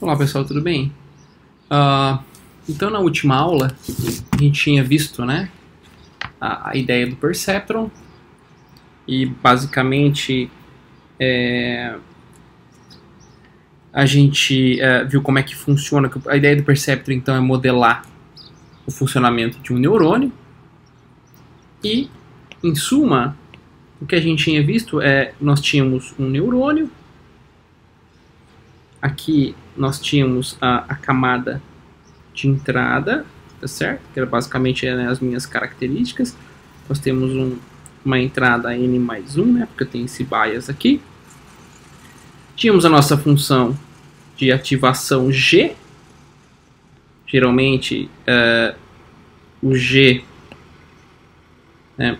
Olá pessoal, tudo bem? Então na última aula a gente tinha visto, né, a ideia do perceptron e basicamente a gente viu como é que funciona. A ideia do perceptron então é modelar o funcionamento de um neurônio e, em suma, o que a gente tinha visto nós tínhamos um neurônio. Aqui nós tínhamos a camada de entrada, tá certo? Que era basicamente as minhas características. Nós temos uma entrada n mais 1, né? Porque eu tenho esse bias aqui. Tínhamos a nossa função de ativação G. Geralmente o G, né,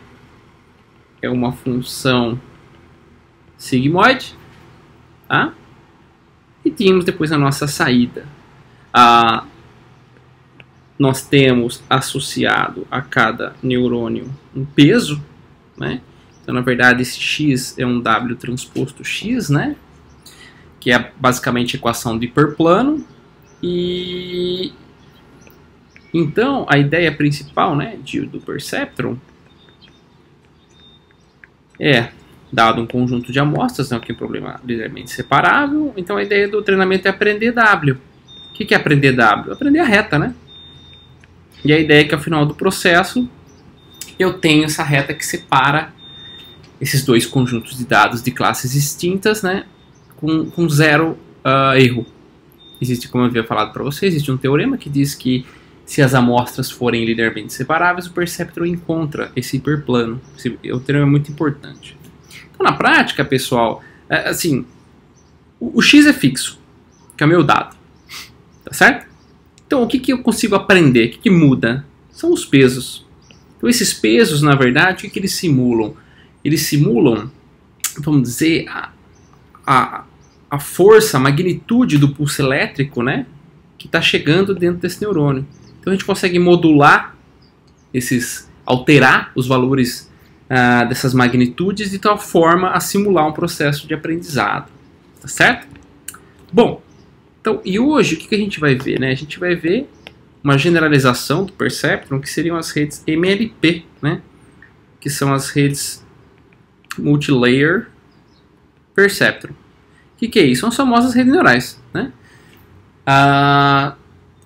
é uma função sigmoide, tá? E tínhamos depois a nossa saída. Nós temos associado a cada neurônio um peso, né? Então, na verdade, esse x é um W transposto x, né? Que é basicamente a equação do hiperplano. E então, a ideia principal, né, do perceptron dado um conjunto de amostras, não tem problema linearmente separável. Então a ideia do treinamento é aprender W. O que é aprender W? Aprender a reta, né? E a ideia é que ao final do processo eu tenho essa reta que separa esses dois conjuntos de dados de classes distintas, né? Com zero erro. Existe, como eu havia falado para vocês, existe um teorema que diz que se as amostras forem linearmente separáveis, o perceptron encontra esse hiperplano. O teorema é muito importante. Então, na prática, pessoal, assim, o x é fixo, que é o meu dado, tá certo? Então, o que eu consigo aprender? O que muda? São os pesos. Então, esses pesos, na verdade, o que eles simulam? Eles simulam, vamos dizer, a força, a magnitude do pulso elétrico, né, que está chegando dentro desse neurônio. Então, a gente consegue modular alterar os valores dessas magnitudes de tal forma a simular um processo de aprendizado, tá certo? Bom, então, e hoje o que a gente vai ver, né? A gente vai ver uma generalização do perceptron, que seriam as redes MLP, né? Que são as redes multilayer perceptron. O que é isso? São as famosas redes neurais, né?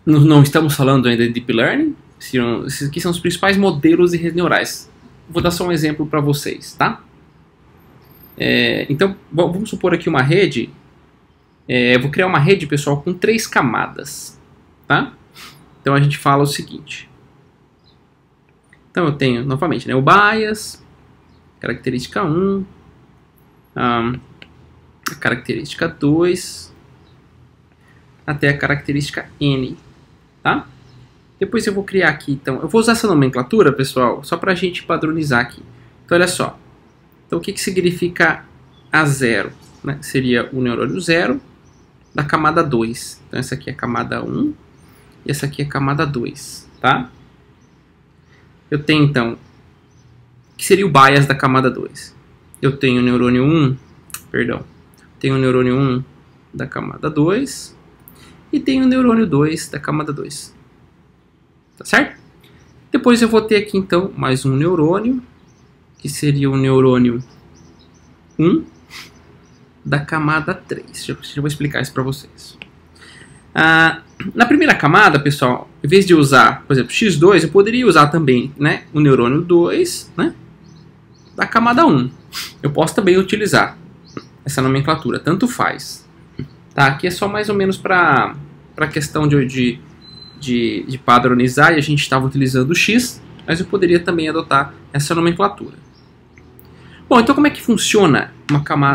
Não estamos falando ainda de deep learning. Esses aqui são os principais modelos de redes neurais. Vou dar só um exemplo para vocês, tá? Então, vamos supor aqui uma rede. Eu vou criar uma rede, pessoal, com 3 camadas, tá? Então, a gente fala o seguinte. Então, eu tenho, novamente, né, o bias, característica 1, a característica 2, até a característica n, tá? Depois eu vou criar aqui, então, eu vou usar essa nomenclatura, pessoal, só para a gente padronizar aqui. Então, olha só. Então, o que significa A0? Né? Seria o neurônio 0 da camada 2. Então, essa aqui é a camada 1 e essa aqui é a camada 2, tá? Eu tenho, então, que seria o bias da camada 2. Eu tenho o neurônio 1, tenho o neurônio 1 da camada 2 e tenho o neurônio 2 da camada 2. Tá certo? Depois eu vou ter aqui, então, mais um neurônio, que seria o neurônio 1 da camada 3. Já vou explicar isso para vocês. Na primeira camada, pessoal, em vez de usar, por exemplo, x2, eu poderia usar também, né, o neurônio 2, né, da camada 1. Eu posso também utilizar essa nomenclatura, tanto faz. Tá? Aqui é só mais ou menos para a questão de padronizar, e a gente estava utilizando o x, mas eu poderia também adotar essa nomenclatura. Bom, então como é que funciona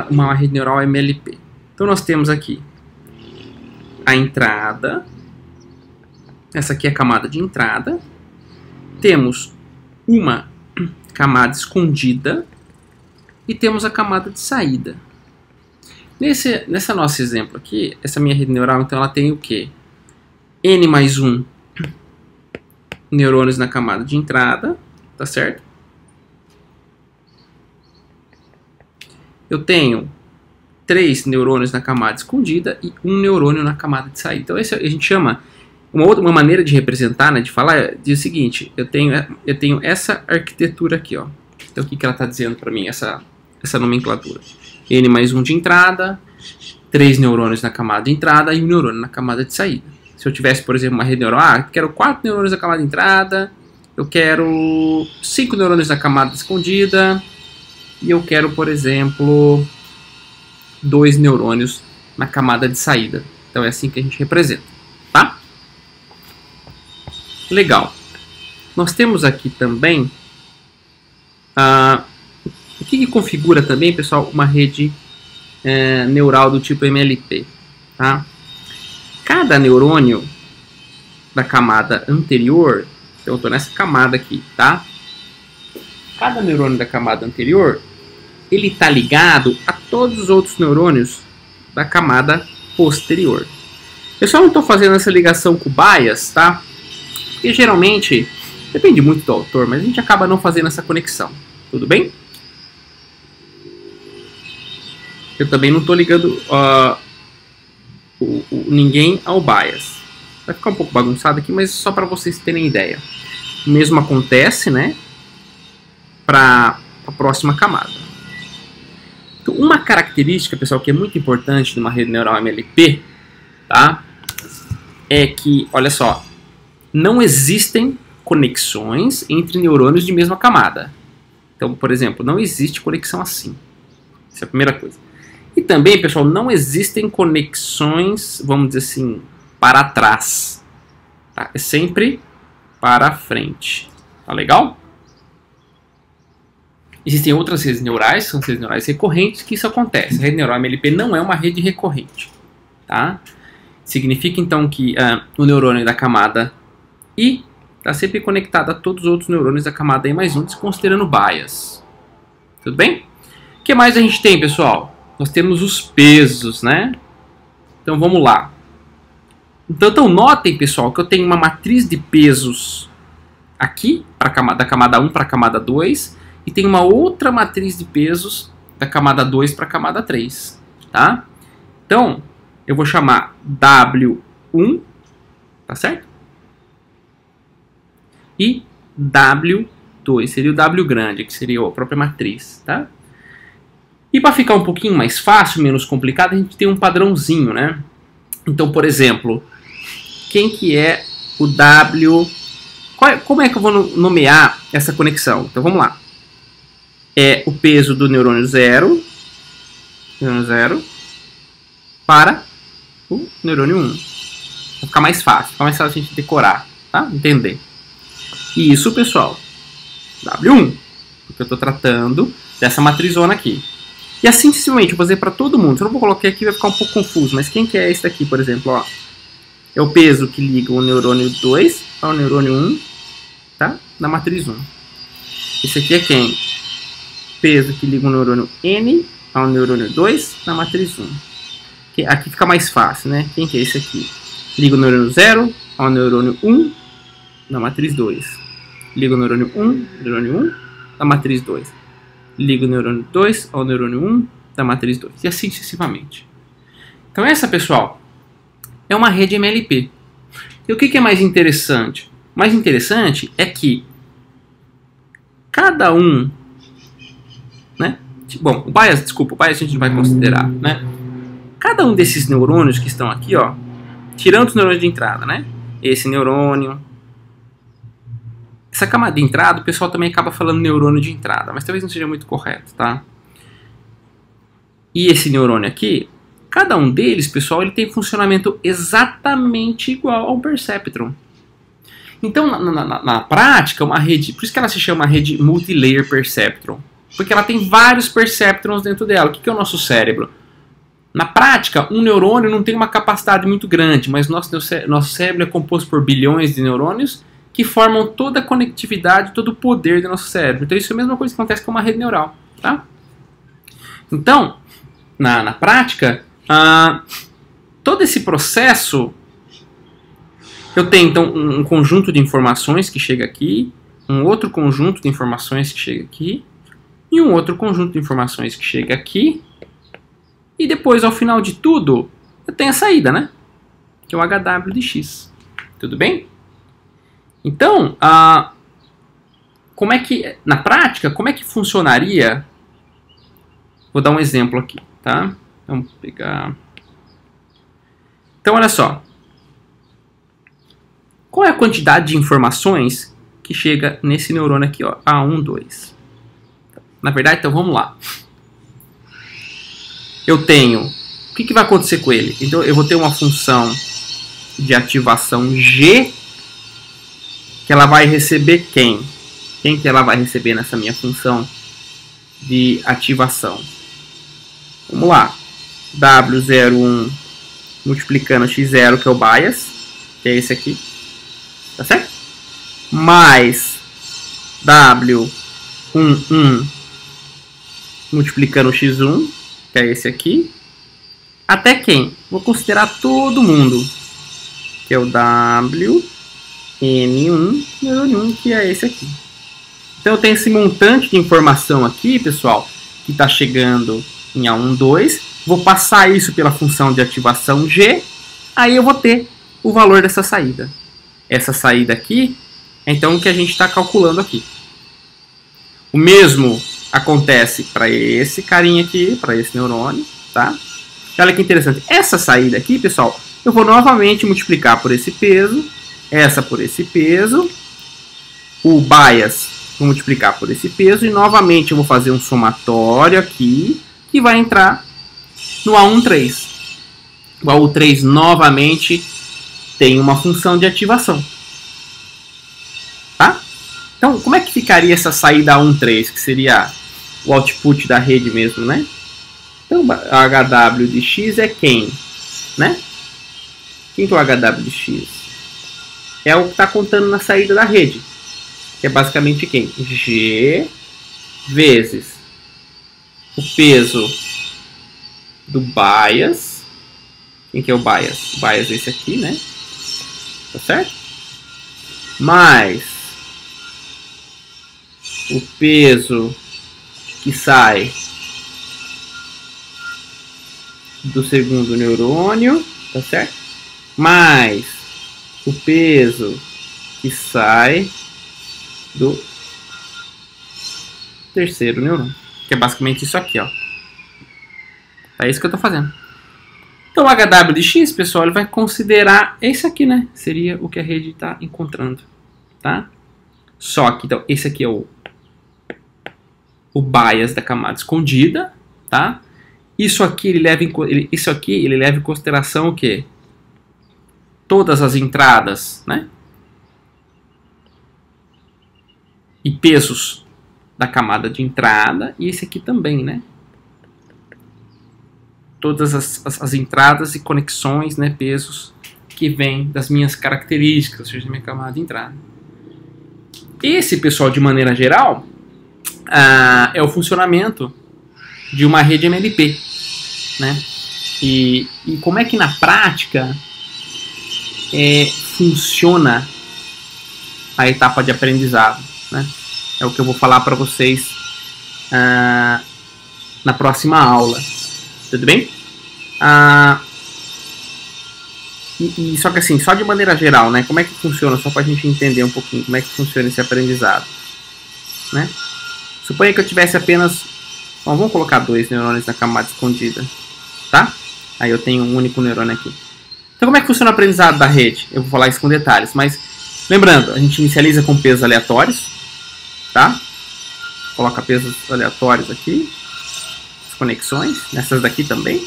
uma rede neural MLP? Então nós temos aqui a entrada, essa aqui é a camada de entrada, temos uma camada escondida e temos a camada de saída. Nesse nosso exemplo aqui, essa minha rede neural, então ela tem o quê? N mais 1 neurônios na camada de entrada, tá certo? Eu tenho 3 neurônios na camada escondida e 1 neurônio na camada de saída. Então esse a gente chama, uma maneira de representar, né, de falar, diz o seguinte: eu tenho essa arquitetura aqui, ó. Então o que ela está dizendo para mim, essa nomenclatura? N mais 1 de entrada, 3 neurônios na camada de entrada e 1 neurônio na camada de saída. Se eu tivesse, por exemplo, uma rede neural, eu quero 4 neurônios na camada de entrada, eu quero 5 neurônios na camada escondida e eu quero, por exemplo, 2 neurônios na camada de saída. Então é assim que a gente representa, tá? Legal. Nós temos aqui também o que configura também, pessoal, uma rede neural do tipo MLP, tá? Cada neurônio da camada anterior, então eu estou nessa camada aqui, tá? Cada neurônio da camada anterior, ele está ligado a todos os outros neurônios da camada posterior. Eu só não estou fazendo essa ligação com o bias, tá? Porque geralmente, depende muito do autor, mas a gente acaba não fazendo essa conexão. Tudo bem? Eu também não estou ligando ninguém ao bias. Vai ficar um pouco bagunçado aqui, mas só para vocês terem ideia. O mesmo acontece, né, para a próxima camada. Então, uma característica, pessoal, que é muito importante de uma rede neural MLP, tá, é que, olha só, não existem conexões entre neurônios de mesma camada. Então, por exemplo, não existe conexão assim. Essa é a primeira coisa. E também, pessoal, não existem conexões, vamos dizer assim, para trás. Tá? É sempre para frente. Tá legal? Existem outras redes neurais, são redes neurais recorrentes, que isso acontece. A rede neural MLP não é uma rede recorrente. Tá? Significa, então, que o neurônio da camada I está sempre conectado a todos os outros neurônios da camada I mais 1, desconsiderando bias. Tudo bem? O que mais a gente tem, pessoal? Nós temos os pesos, né? Então vamos lá. Então notem, pessoal, que eu tenho uma matriz de pesos aqui, da camada 1 para a camada 2, e tem uma outra matriz de pesos da camada 2 para a camada 3. Tá? Então, eu vou chamar W1, tá certo? E W2, seria o W grande, que seria a própria matriz, tá? E para ficar um pouquinho mais fácil, menos complicado, a gente tem um padrãozinho, né? Então, por exemplo, quem que é o W... Como é que eu vou nomear essa conexão? Então, vamos lá. É o peso do neurônio 0 para o neurônio 1. Vai ficar mais fácil a gente decorar, tá? Entender. E isso, pessoal, W1, porque eu estou tratando dessa matrizona aqui. E assim, sucessivamente, eu vou fazer para todo mundo. Se eu não vou colocar aqui, vai ficar um pouco confuso. Mas quem que é esse daqui, por exemplo? Ó, é o peso que liga o neurônio 2 ao neurônio 1, tá? Na matriz 1. Esse aqui é quem? Peso que liga o neurônio N ao neurônio 2 na matriz 1. Aqui fica mais fácil, né? Quem que é esse aqui? Liga o neurônio 0 ao neurônio 1 na matriz 2. Liga o neurônio 1 na matriz 2. Liga o neurônio 2 ao neurônio 1 da matriz 2. E assim sucessivamente. Então essa, pessoal, é uma rede MLP. E o que é mais interessante? O mais interessante é que cada um, né? Bom, o bias a gente não vai considerar, né? Cada um desses neurônios que estão aqui, ó, tirando os neurônios de entrada, né? Esse neurônio. Essa camada de entrada, o pessoal também acaba falando neurônio de entrada, mas talvez não seja muito correto, tá? E esse neurônio aqui, cada um deles, pessoal, ele tem funcionamento exatamente igual ao perceptron. Então, na prática, uma rede, por isso que ela se chama rede multilayer perceptron, porque ela tem vários perceptrons dentro dela. O que é o nosso cérebro? Na prática, um neurônio não tem uma capacidade muito grande, mas nosso cérebro é composto por bilhões de neurônios que formam toda a conectividade, todo o poder do nosso cérebro. Então isso é a mesma coisa que acontece com uma rede neural. Tá? Então, na prática, todo esse processo, eu tenho então um conjunto de informações que chega aqui, um outro conjunto de informações que chega aqui, e um outro conjunto de informações que chega aqui, E depois, ao final de tudo, eu tenho a saída, né? Que é o HW de x. Tudo bem? Então, como é que, na prática, como é que funcionaria? Vou dar um exemplo aqui, tá? Vamos pegar... Então, olha só. Qual é a quantidade de informações que chega nesse neurônio aqui, ó, A1, 2? Na verdade, então, vamos lá. Eu tenho... O que vai acontecer com ele? Então, eu vou ter uma função de ativação G, que ela vai receber quem? Quem que ela vai receber nessa minha função de ativação? Vamos lá. W01 multiplicando x0, que é o bias, que é esse aqui. Tá certo? Mais W11 multiplicando x1, que é esse aqui. Até quem? Vou considerar todo mundo, que é o WN1, neurônio 1, que é esse aqui. Então eu tenho esse montante de informação aqui, pessoal, que está chegando em A1, 2. Vou passar isso pela função de ativação G, aí eu vou ter o valor dessa saída. Essa saída aqui é então o que a gente está calculando aqui. O mesmo acontece para esse carinha aqui, para esse neurônio, tá? E olha que interessante. Essa saída aqui, pessoal, eu vou novamente multiplicar por esse peso, essa por esse peso, o bias vou multiplicar por esse peso e novamente eu vou fazer um somatório aqui que vai entrar no A1, 3. O A1, 3 novamente tem uma função de ativação. Tá? Então, como é que ficaria essa saída A1, 3, que seria o output da rede mesmo, né? Então, a HW de x é quem? Né? Quem que é o HW de x? É o que está contando na saída da rede. Que é basicamente quem? G vezes o peso do bias. Quem que é o bias? O bias é esse aqui, né? Tá certo? Mais o peso que sai do segundo neurônio, tá certo? Mais o peso que sai do terceiro neurônio, que é basicamente isso aqui, ó. É isso que eu tô fazendo. Então o HW de x, pessoal, ele vai considerar esse aqui, né? Seria o que a rede está encontrando, tá? Só que, então, esse aqui é o bias da camada escondida, tá? Isso aqui ele leva em consideração o quê? Todas as entradas, né? E pesos da camada de entrada, e esse aqui também, né? Todas as entradas e conexões, né, pesos que vêm das minhas características, ou seja, da minha camada de entrada. Esse, pessoal, de maneira geral, é o funcionamento de uma rede MLP, né? E como é que na prática funciona a etapa de aprendizado, né? É o que eu vou falar para vocês na próxima aula. Tudo bem? Só que assim, só de maneira geral, né? Como é que funciona? Só para a gente entender um pouquinho como é que funciona esse aprendizado, né? Suponha que eu tivesse apenas... Bom, vamos colocar 2 neurônios na camada escondida, tá? Aí eu tenho um único neurônio aqui. Então como é que funciona o aprendizado da rede? Eu vou falar isso com detalhes, mas lembrando, a gente inicializa com pesos aleatórios, tá? Coloca pesos aleatórios aqui. Conexões, nessas daqui também.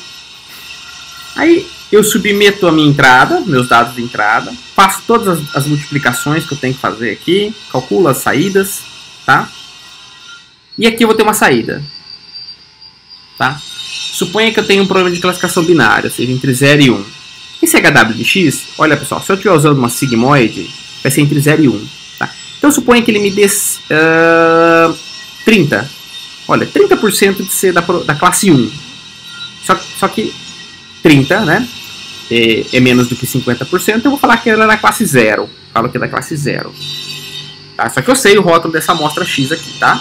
Aí eu submeto a minha entrada, meus dados de entrada, faço todas as multiplicações que eu tenho que fazer aqui, calculo as saídas, tá? E aqui eu vou ter uma saída, tá? Suponha que eu tenho um problema de classificação binária, ou seja, entre 0 e 1. Esse HW de x, olha pessoal, se eu estiver usando uma sigmoide, vai ser entre 0 e 1, tá? Então suponha que ele me dê 30. Olha, 30% de ser da classe 1. Só que 30, né? É menos do que 50%. Eu vou falar que ela é da classe 0. Falo que é da classe 0. Tá? Só que eu sei o rótulo dessa amostra X aqui, tá?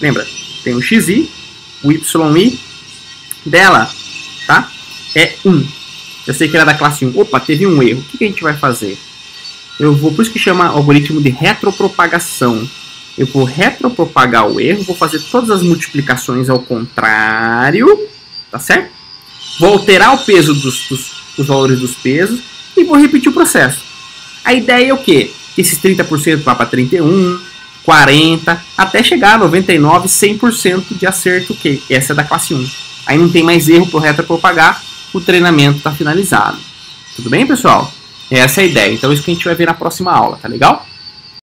Lembra? Tem o XI, o YI dela é 1. Eu sei que era da classe 1. Opa, teve um erro. O que a gente vai fazer? Por isso que chama algoritmo de retropropagação. Eu vou retropropagar o erro, vou fazer todas as multiplicações ao contrário, tá certo? Vou alterar o peso os valores dos pesos e vou repetir o processo. A ideia é o quê? Que esses 30% vá para 31, 40, até chegar a 99, 100% de acerto, que essa é da classe 1. Aí não tem mais erro para retropropagar, o treinamento está finalizado. Tudo bem, pessoal? Essa é a ideia. Então, isso que a gente vai ver na próxima aula, tá legal?